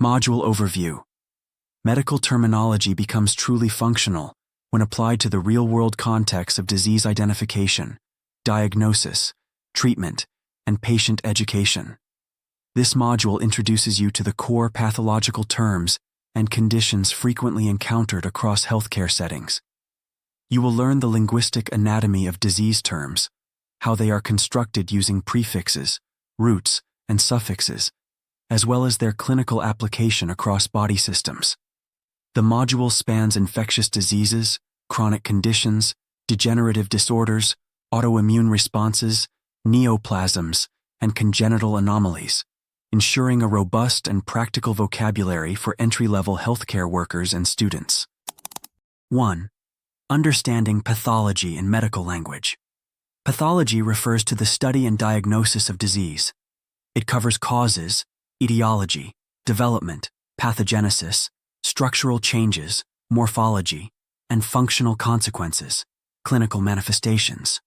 Module Overview. Medical terminology becomes truly functional when applied to the real-world context of disease identification, diagnosis, treatment, and patient education. This module introduces you to the core pathological terms and conditions frequently encountered across healthcare settings. You will learn the linguistic anatomy of disease terms, how they are constructed using prefixes, roots, and suffixes, as well as their clinical application across body systems. The module spans infectious diseases, chronic conditions, degenerative disorders, autoimmune responses, neoplasms, and congenital anomalies, ensuring a robust and practical vocabulary for entry-level healthcare workers and students. 1. Understanding pathology in medical language. Pathology refers to the study and diagnosis of disease. It covers causes, etiology, development, pathogenesis, structural changes, morphology, and functional consequences, clinical manifestations.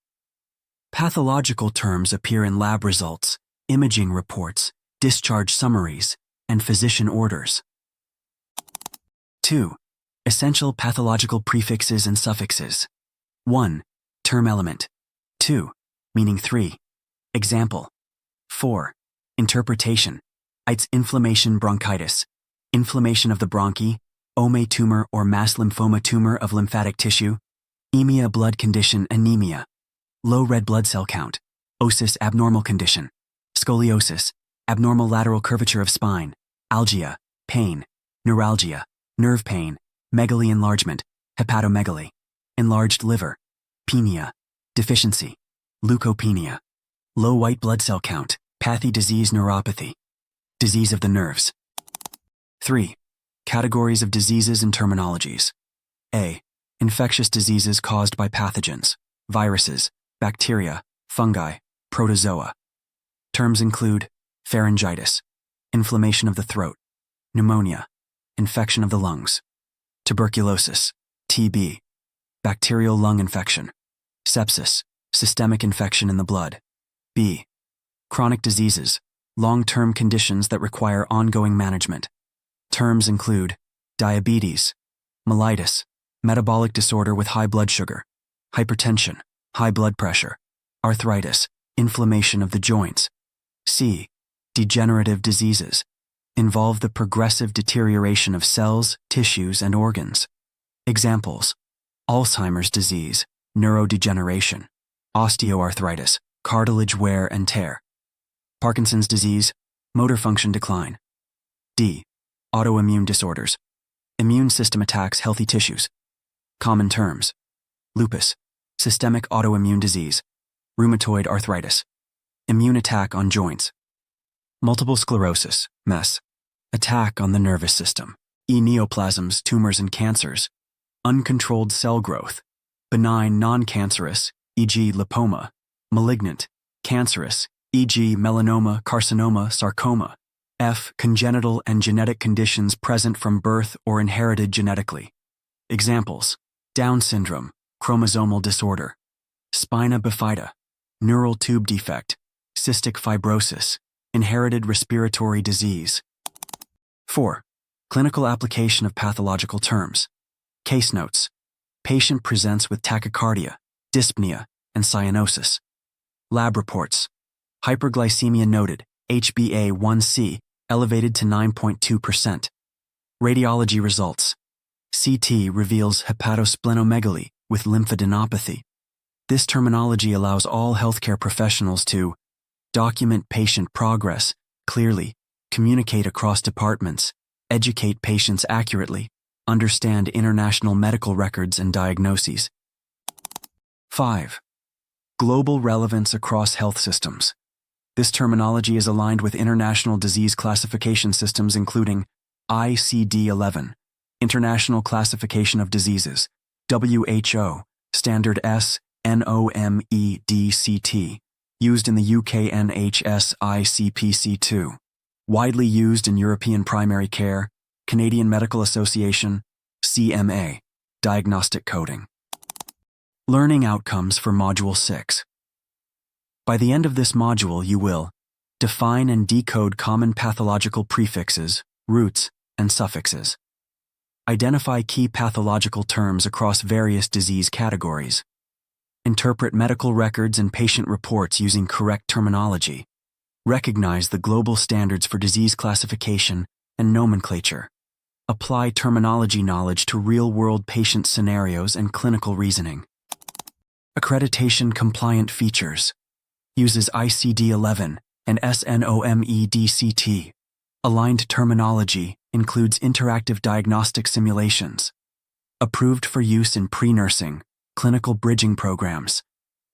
Pathological terms appear in lab results, imaging reports, discharge summaries, and physician orders. 2. Essential pathological prefixes and suffixes. 1. Term element. 2. Meaning 3. Example. 4. Interpretation. It's inflammation bronchitis, inflammation of the bronchi, OME tumor or mass lymphoma tumor of lymphatic tissue, emia blood condition anemia, low red blood cell count, osis abnormal condition, scoliosis, abnormal lateral curvature of spine, algia, pain, neuralgia, nerve pain, megaly enlargement, hepatomegaly, enlarged liver, penia, deficiency, leukopenia, low white blood cell count, pathy disease neuropathy, disease of the nerves. 3. Categories of diseases and terminologies. A. Infectious diseases caused by pathogens, viruses, bacteria, fungi, protozoa. Terms include pharyngitis, inflammation of the throat, pneumonia, infection of the lungs, tuberculosis, TB, bacterial lung infection, sepsis, systemic infection in the blood. B. Chronic diseases, long-term conditions that require ongoing management. Terms include diabetes, mellitus, metabolic disorder with high blood sugar, hypertension, high blood pressure, arthritis, inflammation of the joints. C. Degenerative diseases, involve the progressive deterioration of cells, tissues, and organs. Examples: Alzheimer's disease, neurodegeneration, osteoarthritis, cartilage wear and tear. Parkinson's disease, motor function decline. D. Autoimmune disorders, immune system attacks healthy tissues. Common terms: lupus, systemic autoimmune disease, rheumatoid arthritis, immune attack on joints. Multiple sclerosis, MES, attack on the nervous system. Neoplasms, tumors and cancers. Uncontrolled cell growth, benign non-cancerous, e.g. lipoma, malignant, cancerous, e.g. melanoma, carcinoma, sarcoma. F. Congenital and genetic conditions present from birth or inherited genetically. Examples: Down syndrome, chromosomal disorder, spina bifida, neural tube defect, cystic fibrosis, inherited respiratory disease. 4. Clinical application of pathological terms. Case notes. Patient presents with tachycardia, dyspnea, and cyanosis. Lab reports. Hyperglycemia noted, HbA1c, elevated to 9.2%. Radiology results. CT reveals hepatosplenomegaly with lymphadenopathy. This terminology allows all healthcare professionals to document patient progress clearly, communicate across departments, educate patients accurately, understand international medical records and diagnoses. 5. Global relevance across health systems. This terminology is aligned with international disease classification systems including ICD-11, International Classification of Diseases, WHO, Standard S/NOMEDCT, used in the UK NHS ICPC2, widely used in European Primary Care, Canadian Medical Association, CMA, diagnostic coding. Learning outcomes for Module 6. By the end of this module, you will define and decode common pathological prefixes, roots, and suffixes. Identify key pathological terms across various disease categories. Interpret medical records and patient reports using correct terminology. Recognize the global standards for disease classification and nomenclature. Apply terminology knowledge to real-world patient scenarios and clinical reasoning. Accreditation-compliant features. Uses ICD-11 and SNOMEDCT. Aligned terminology includes interactive diagnostic simulations. Approved for use in pre-nursing, clinical bridging programs,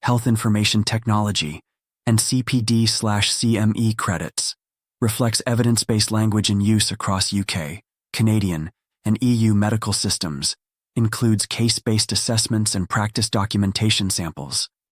health information technology, and CPD/CME credits. Reflects evidence-based language in use across UK, Canadian, and EU medical systems. Includes case-based assessments and practice documentation samples.